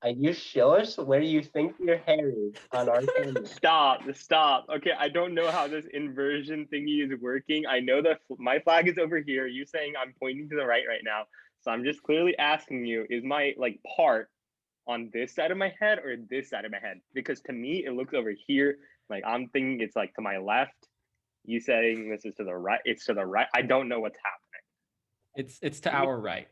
You show us where you think your hair is on our camera. Stop. Okay, I don't know how this inversion thingy is working. I know that my flag is over here. You saying I'm pointing to the right now. So I'm just clearly asking you, is my like part on this side of my head or this side of my head? Because to me, it looks over here. Like I'm thinking it's like to my left. You saying this is to the right. It's to the right. I don't know what's happening. It's to our right.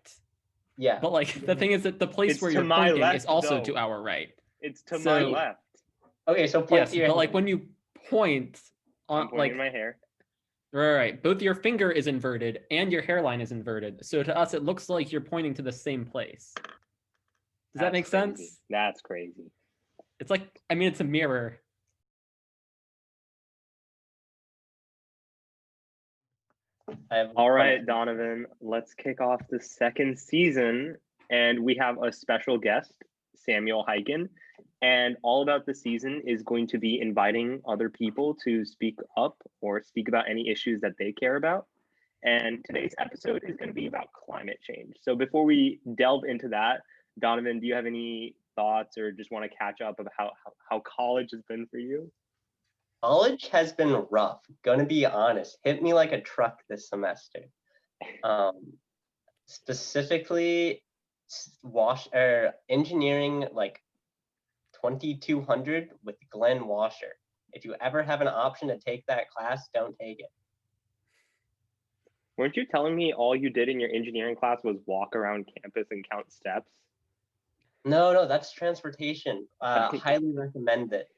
Yeah. But like the thing is that the place It's where to you're my pointing left, is also though. to our right. It's to So- my left. Okay, so point Yes, to your but head. like when you point I'm on pointing like my hair. right, both your finger is inverted and your hairline is inverted. So to us, it looks like you're pointing to the same place. Does that make crazy. sense? That's crazy. It's like, I mean, it's a mirror. All right, Donovan, let's kick off the second season. And we have a special guest, Samuel Hiken. And all about the season is going to be inviting other people to speak up or speak about any issues that they care about. And today's episode is going to be about climate change. So before we delve into that, Donovan, do you have any thoughts or just want to catch up of how college has been for you? College has been rough. Gonna be honest, hit me like a truck this semester. Specifically, engineering like 2200 with Glenn Washer. If you ever have an option to take that class, don't take it. Weren't you telling me all you did in your engineering class was walk around campus and count steps? No, that's transportation. Highly recommend it.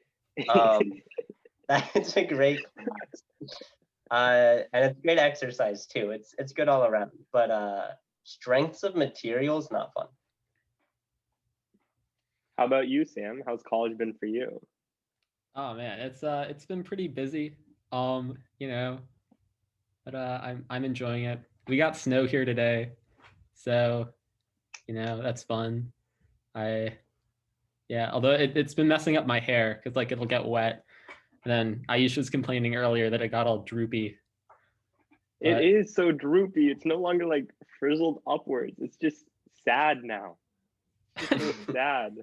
That's a great class. And it's great exercise too. It's good all around. But strengths of materials, not fun. How about you, Sam? How's college been for you? Oh man, it's been pretty busy. You know, but I'm enjoying it. We got snow here today, so you know that's fun. Although it's been messing up my hair because like it'll get wet. And then Ayush was complaining earlier that it got all droopy. It is so droopy. It's no longer like frizzled upwards. It's just sad now. It's so sad.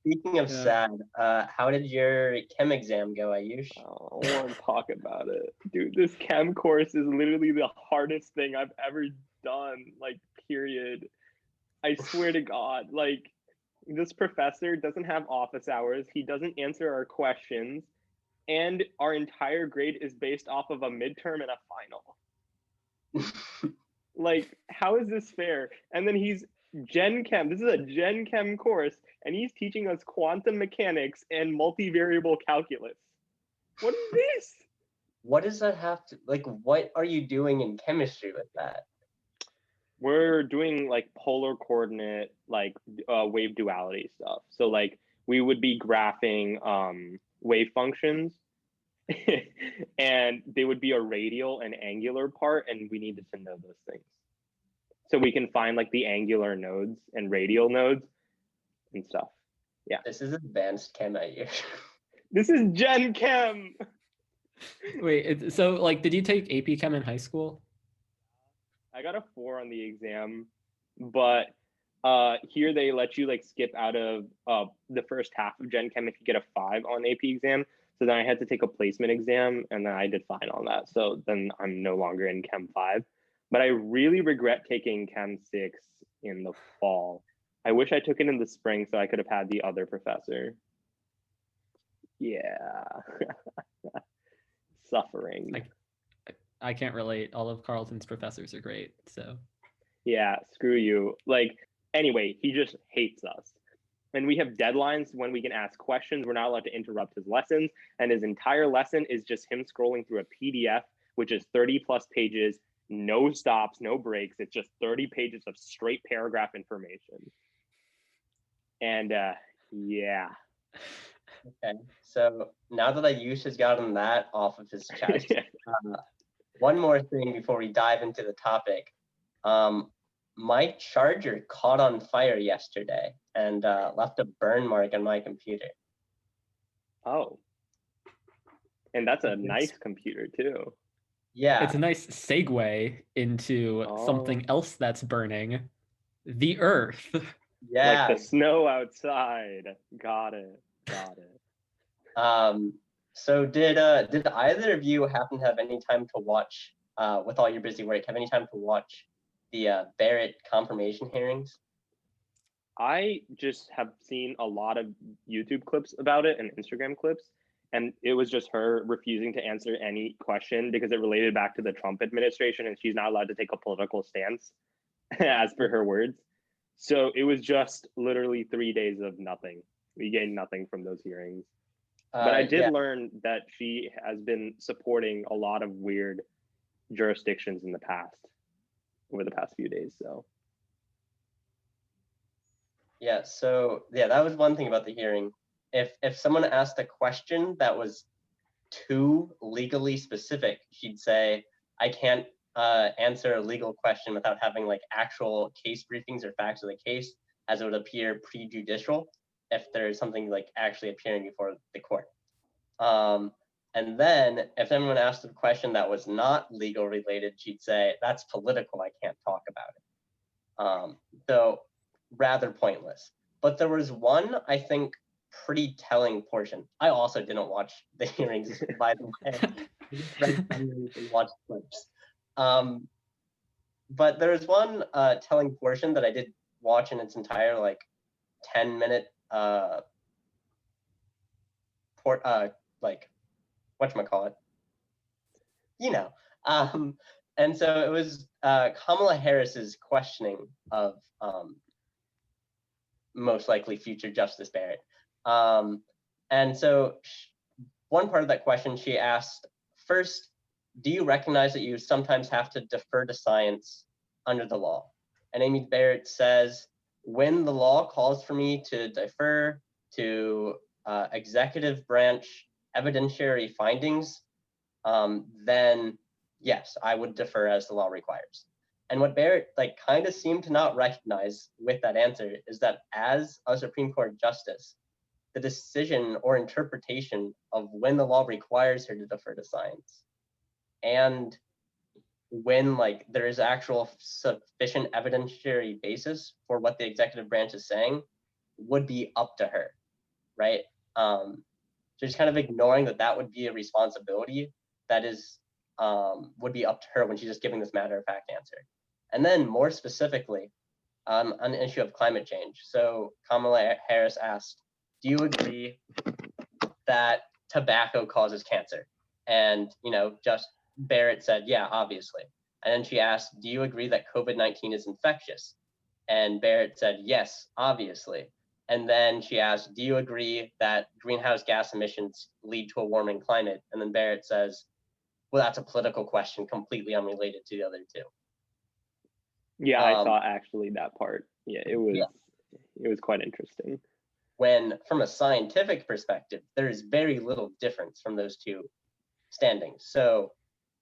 Speaking of sad, how did your chem exam go, Ayush? Oh, I don't want to talk about it. Dude, this chem course is literally the hardest thing I've ever done, like, period. I swear to God, like, this professor doesn't have office hours. He doesn't answer our questions. And our entire grade is based off of a midterm and a final. Like, how is this fair? And then he's Gen Chem. This is a Gen Chem course, and he's teaching us quantum mechanics and multivariable calculus. What is this? What does that have to, like, what are you doing in chemistry with that? We're doing like polar coordinate, like wave duality stuff. So like we would be graphing wave functions and they would be a radial and angular part, and we needed to know those things. So we can find like the angular nodes and radial nodes and stuff. Yeah. This is advanced chem at you. This is Gen Chem. Wait, so like, did you take AP Chem in high school? I got a 4 on the exam, but here they let you like skip out of the first half of Gen Chem if you get a 5 on AP exam. So then I had to take a placement exam, and then I did fine on that. So then I'm no longer in Chem 5. But I really regret taking Chem 6 in the fall. I wish I took it in the spring so I could have had the other professor. Yeah. Suffering. I can't relate. All of Carlton's professors are great, so. Yeah, screw you. Like, anyway, he just hates us. And we have deadlines when we can ask questions. We're not allowed to interrupt his lessons. And his entire lesson is just him scrolling through a PDF, which is 30 plus pages, no stops, no breaks. It's just 30 pages of straight paragraph information. And yeah. Okay, so now that Ayush has gotten that off of his chest, one more thing before we dive into the topic. My charger caught on fire yesterday and left a burn mark on my computer. Oh. And that's a nice computer too. Yeah. It's a nice segue into something else that's burning, the Earth. Yeah. Like the snow outside. Got it. So did either of you happen to have any time to watch, with all your busy work, have any time to watch the Barrett confirmation hearings? I just have seen a lot of YouTube clips about it and Instagram clips, and it was just her refusing to answer any question because it related back to the Trump administration, and she's not allowed to take a political stance, as per her words. So it was just literally 3 days of nothing. We gained nothing from those hearings. But I did learn that she has been supporting a lot of weird jurisdictions in the past, over the past few days. So yeah, so yeah, that was one thing about the hearing. If someone asked a question that was too legally specific, she'd say, I can't answer a legal question without having like actual case briefings or facts of the case as it would appear prejudicial if there's something like actually appearing before the court. And then if anyone asked a question that was not legal related, she'd say, that's political, I can't talk about it. So rather pointless. But there was one, I think, pretty telling portion. I also didn't watch the hearings, by the way. Watch clips. But there was one telling portion that I did watch in its entire like 10-minute like whatchamacallit, you know. And so it was Kamala Harris's questioning of most likely future Justice Barrett. And so one part of that question, she asked, first, do you recognize that you sometimes have to defer to science under the law? And Amy Barrett says, when the law calls for me to defer to executive branch evidentiary findings, then yes, I would defer as the law requires. And what Barrett like kind of seemed to not recognize with that answer is that as a Supreme Court justice, the decision or interpretation of when the law requires her to defer to science and when like there is actual sufficient evidentiary basis for what the executive branch is saying would be up to her, right? So just kind of ignoring that would be a responsibility that is would be up to her when she's just giving this matter of fact answer. And then more specifically, on the issue of climate change. So Kamala Harris asked, do you agree that tobacco causes cancer? And, just Barrett said, yeah, obviously. And then she asked, do you agree that COVID-19 is infectious? And Barrett said, yes, obviously. And then she asked, do you agree that greenhouse gas emissions lead to a warming climate? And then Barrett says, well, that's a political question completely unrelated to the other two. Yeah, I saw actually that part. Yeah, it was quite interesting. When from a scientific perspective, there is very little difference from those two standings. So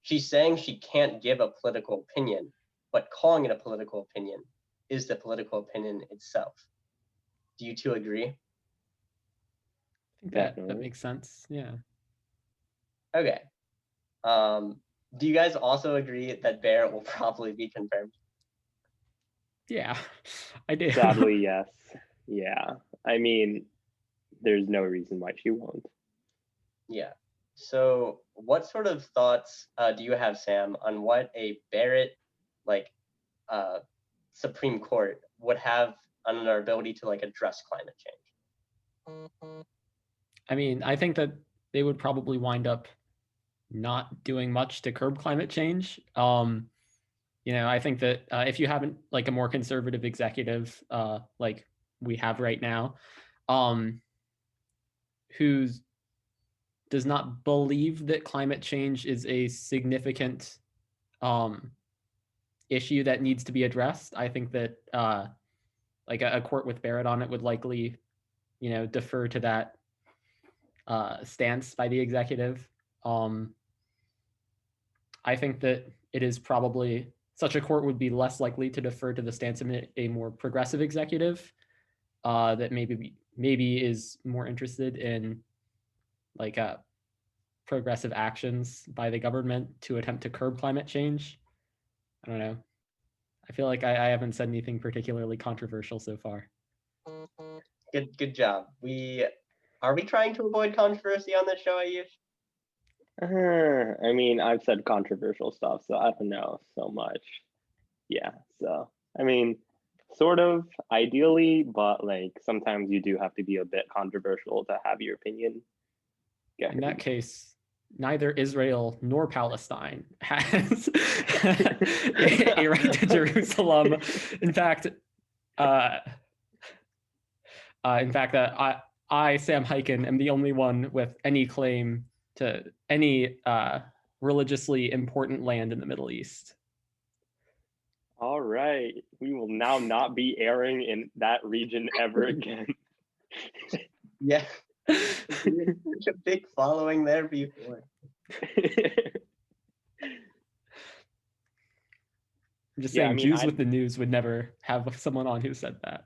she's saying she can't give a political opinion, but calling it a political opinion is the political opinion itself. Do you two agree? I think that makes sense. Yeah. Okay. Do you guys also agree that Barrett will probably be confirmed? Yeah, I do. Sadly, yes. Yeah. I mean, there's no reason why she won't. Yeah. So what sort of thoughts do you have, Sam, on what a Barrett Supreme Court would have on our ability to address climate change? I mean, I think that they would probably wind up not doing much to curb climate change. I think that if you haven't a more conservative executive like we have right now, who does not believe that climate change is a significant issue that needs to be addressed, I think that a court with Barrett on it would likely, defer to that stance by the executive. I think that it is probably such a court would be less likely to defer to the stance of a more progressive executive that maybe is more interested in progressive actions by the government to attempt to curb climate change. I don't know. I feel like I haven't said anything particularly controversial so far. Good job. Are we trying to avoid controversy on this show, Ayush? I mean, I've said controversial stuff, so I don't know so much. Yeah, so I mean, sort of ideally, but like sometimes you do have to be a bit controversial to have your opinion. In that case, neither Israel nor Palestine has a right to Jerusalem. In fact, I, Sam Hiken, am the only one with any claim to any religiously important land in the Middle East. All right, we will now not be airing in that region ever again. Yeah. Such a big following there before. I'm just saying, Jews with the news would never have someone on who said that.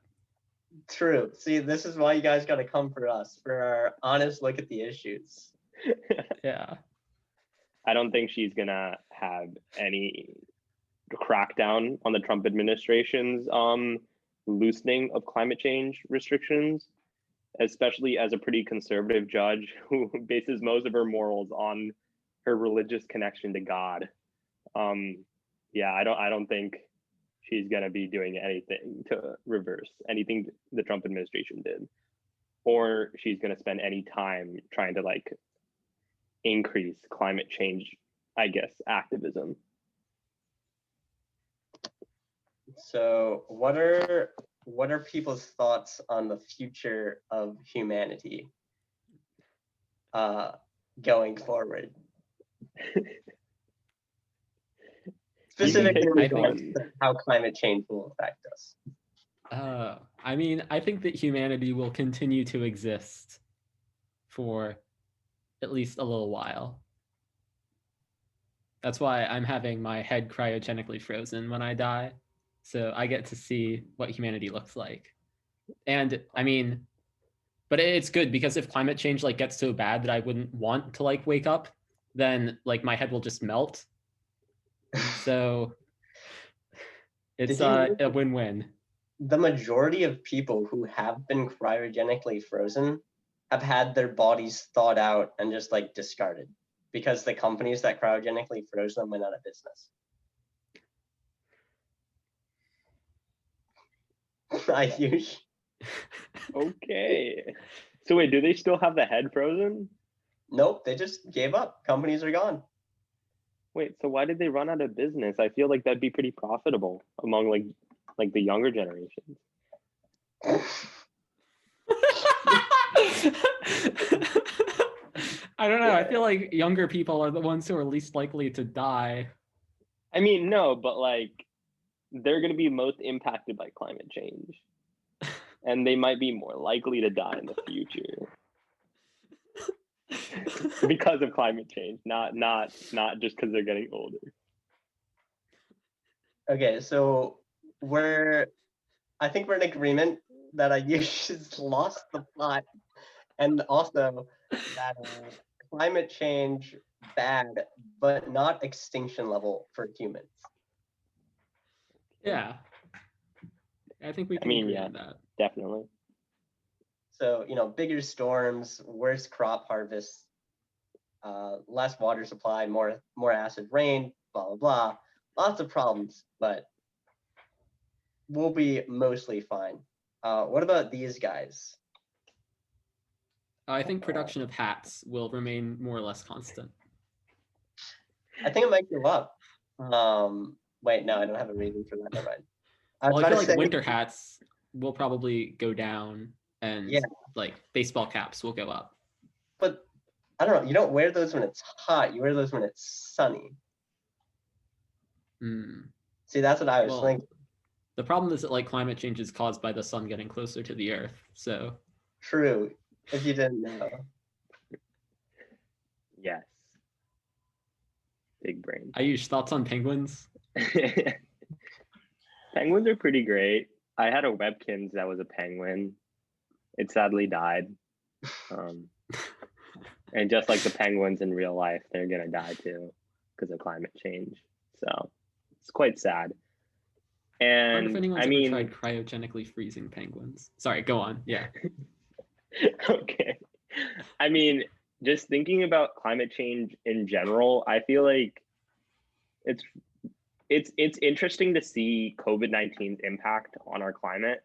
True. See, this is why you guys got to come for us, for our honest look at the issues. Yeah. I don't think she's going to have any crackdown on the Trump administration's loosening of climate change restrictions, especially as a pretty conservative judge who bases most of her morals on her religious connection to God. Yeah, I don't think she's gonna be doing anything to reverse anything the Trump administration did, or she's gonna spend any time trying to like increase climate change, I guess, activism. So what are people's thoughts on the future of humanity going forward? Specifically, how climate change will affect us. I mean, I think that humanity will continue to exist for at least a little while. That's why I'm having my head cryogenically frozen when I die, so I get to see what humanity looks like. And I mean, but it's good because if climate change like gets so bad that I wouldn't want to like wake up, then like my head will just melt. So it's a win-win. The majority of people who have been cryogenically frozen have had their bodies thawed out and just like discarded because the companies that cryogenically froze them went out of business. Ayush. Okay. So wait, do they still have the head frozen? Nope, they just gave up. Companies are gone. Wait, so why did they run out of business? I feel like that'd be pretty profitable among like the younger generations. I don't know. I feel like younger people are the ones who are least likely to die. I mean, no, but like they're going to be most impacted by climate change. And they might be more likely to die in the future. Because of climate change, not just because they're getting older. Okay, so I think we're in agreement that Ayush has lost the plot, and also that climate change bad, but not extinction level for humans. Yeah, I think we can agree on that. Definitely. So, bigger storms, worse crop harvests, less water supply, more acid rain, blah, blah, blah. Lots of problems, but we'll be mostly fine. What about these guys? I think production of hats will remain more or less constant. I think it might go up. Wait, no, I don't have a reason for that. Never mind. Well, I feel like winter hats will probably go down, and like baseball caps will go up. But I don't know. You don't wear those when it's hot. You wear those when it's sunny. See, that's what I was thinking. The problem is that like climate change is caused by the sun getting closer to the earth. So true. If you didn't know. Yes. Big brain. Ayush, thoughts on penguins? Penguins are pretty great. I had a Webkins that was a penguin. It sadly died. And just like the penguins in real life, they're gonna die too because of climate change. So it's quite sad. wonder if And anyone's I ever mean, tried cryogenically freezing penguins. Sorry, go on. Yeah. okay. I mean, just thinking about climate change in general, I feel like it's it's interesting to see COVID-19's impact on our climate,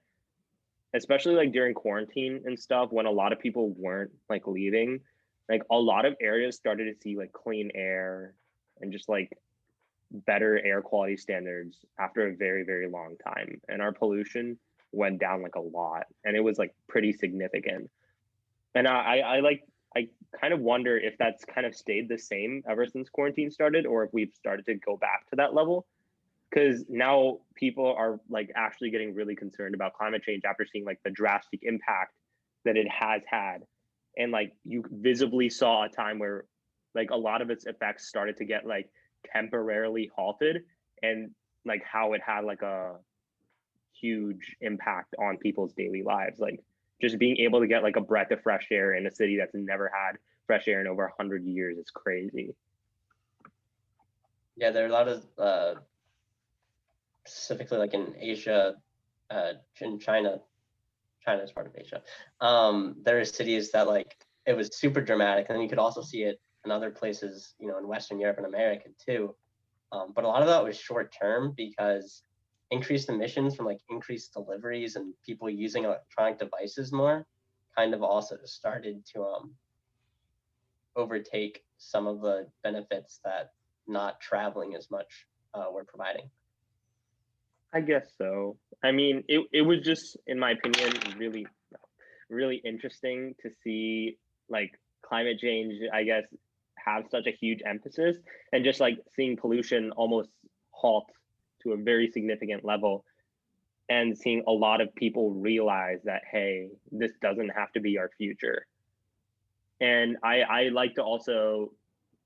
especially like during quarantine and stuff when a lot of people weren't like leaving. Like a lot of areas started to see like clean air and just like better air quality standards after a very, very long time. And our pollution went down like a lot, and it was like pretty significant. And I kind of wonder if that's kind of stayed the same ever since quarantine started, or if we've started to go back to that level. Because now people are like actually getting really concerned about climate change after seeing like the drastic impact that it has had. And like you visibly saw a time where like a lot of its effects started to get like temporarily halted, and like how it had like a huge impact on people's daily lives. Like just being able to get like a breath of fresh air in a city that's never had fresh air in over 100 years is crazy. Yeah, there are a lot of specifically like in Asia, in China. China is part of Asia. There are cities that like it was super dramatic, and then you could also see it in other places, you know, in Western Europe and America too. But a lot of that was short term because increased emissions from like increased deliveries and people using electronic devices more kind of also started to overtake some of the benefits that not traveling as much were providing. I guess so. I mean, it was just, in my opinion, really interesting to see like climate change, I guess, have such a huge emphasis, and just like seeing pollution almost halt to a very significant level, and seeing a lot of people realize that, hey, this doesn't have to be our future. And I like to also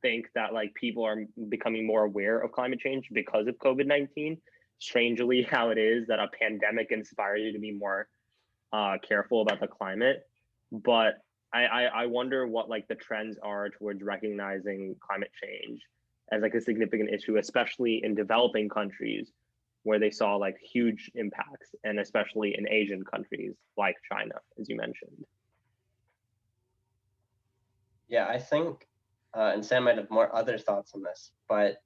think that like people are becoming more aware of climate change because of COVID-19. Strangely, how it is that a pandemic inspires you to be more careful about the climate. But I wonder what like the trends are towards recognizing climate change as like a significant issue, especially in developing countries where they saw like huge impacts, and especially in Asian countries like China, as you mentioned. Yeah, I think, and Sam might have more other thoughts on this, but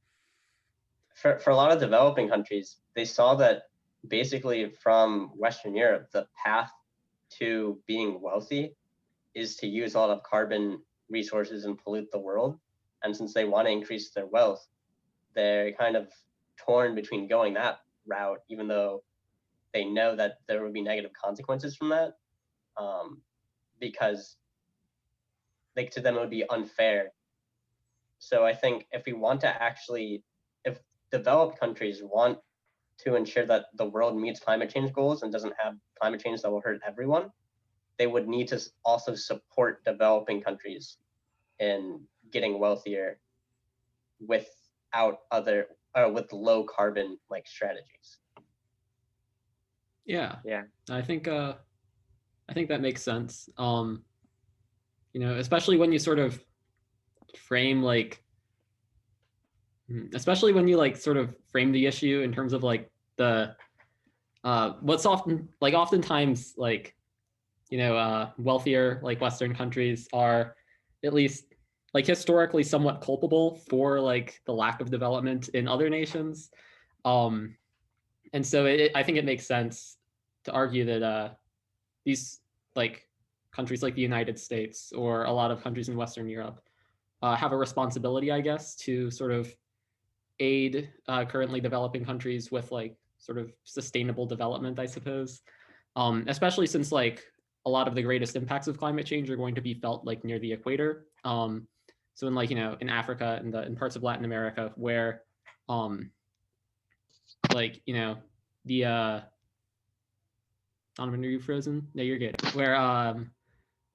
for a lot of developing countries, they saw that basically from Western Europe, the path to being wealthy is to use a lot of carbon resources and pollute the world. And since they want to increase their wealth, they're kind of torn between going that route, even though they know that there would be negative consequences from that, because like to them it would be unfair. So I think if we want to actually, if developed countries want to ensure that the world meets climate change goals and doesn't have climate change that will hurt everyone, they would need to also support developing countries in getting wealthier without other with low carbon like strategies. Yeah. Yeah. I think that makes sense. You know, especially when you sort of frame like especially when you like sort of frame the issue in terms of like the what's often like oftentimes like, you know, wealthier like Western countries are at least like historically somewhat culpable for like the lack of development in other nations. And so I think it makes sense to argue that these like countries like the United States or a lot of countries in Western Europe have a responsibility, I guess, to sort of aid currently developing countries with like sort of sustainable development, I suppose. Especially since like a lot of the greatest impacts of climate change are going to be felt like near the equator. So in like, you know, in Africa and in parts of Latin America where like, you know, the Donovan, are you frozen? No, you're good. Where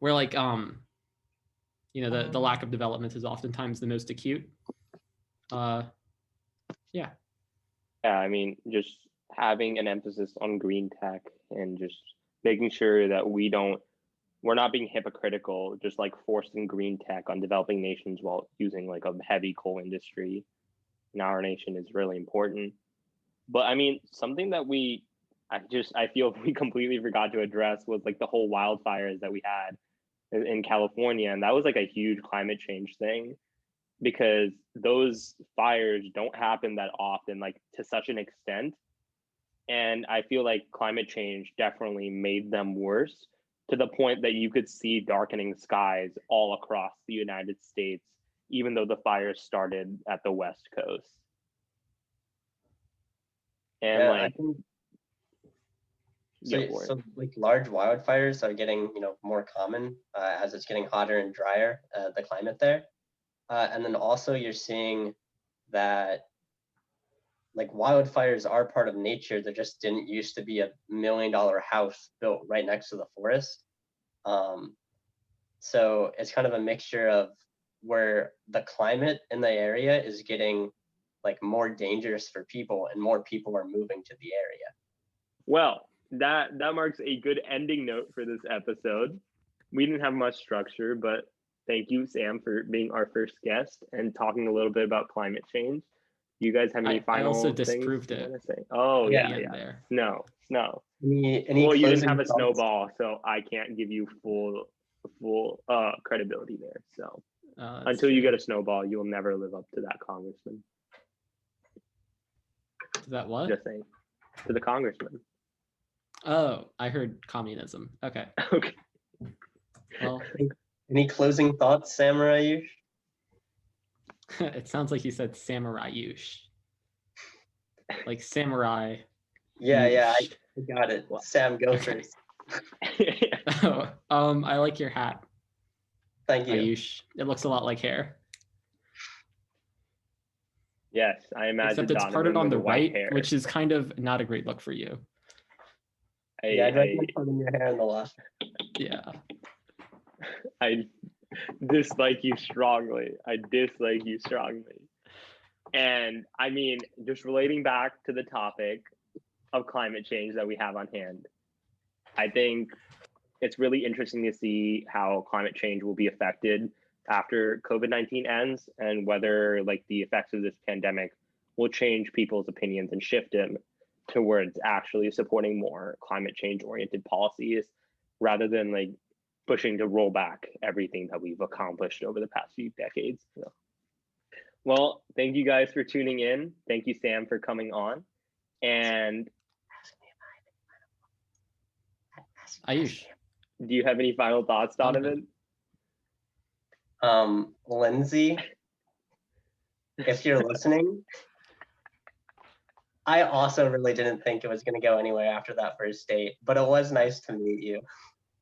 like you know, the lack of development is oftentimes the most acute. Yeah. Yeah, I mean, just having an emphasis on green tech and just making sure that we're not being hypocritical, just like forcing green tech on developing nations while using like a heavy coal industry in our nation is really important. But I mean, something that I feel we completely forgot to address was like the whole wildfires that we had in California. And that was like a huge climate change thing, because those fires don't happen that often, like to such an extent. And I feel like climate change definitely made them worse, to the point that you could see darkening skies all across the United States, even though the fires started at the West Coast. And Yeah, I like, think go for it. so like large wildfires are getting, more common as it's getting hotter and drier, the climate there. And then also you're seeing that like wildfires are part of nature. There just didn't used to be $1 million house built right next to the forest. So it's kind of a mixture of where the climate in the area is getting like more dangerous for people, and more people are moving to the area. Well, that marks a good ending note for this episode. We didn't have much structure, but thank you, Sam, for being our first guest and talking a little bit about climate change. You guys have any final I also things disproved you it. want to say? Oh yeah. There. Snow. Any Well, you didn't have a thoughts? snowball, so I can't give you full credibility there. So until you get a snowball, you'll never live up to that congressman. To that what? Just saying. To the congressman. Oh, I heard communism. Okay. Okay. Well, any closing thoughts, Samurai? it sounds like you said samurai Ayush. Like samurai. Yeah, I got it. Sam, go first. I like your hat. Thank you. Ayush. It looks a lot like hair. Yes, I imagine. Except it's Donovan parted on the right, hair, which is kind of not a great look for you. I'd recommend putting your hair on the left. Yeah. I dislike you strongly. And I mean, just relating back to the topic of climate change that we have on hand, I think it's really interesting to see how climate change will be affected after COVID-19 ends, and whether like the effects of this pandemic will change people's opinions and shift them towards actually supporting more climate change oriented policies, rather than like pushing to roll back everything that we've accomplished over the past few decades. Well, thank you guys for tuning in. Thank you, Sam, for coming on. And Ayush, do you have any final thoughts, Donovan? Lindsay, if you're listening, I also really didn't think it was going to go anywhere after that first date, but it was nice to meet you.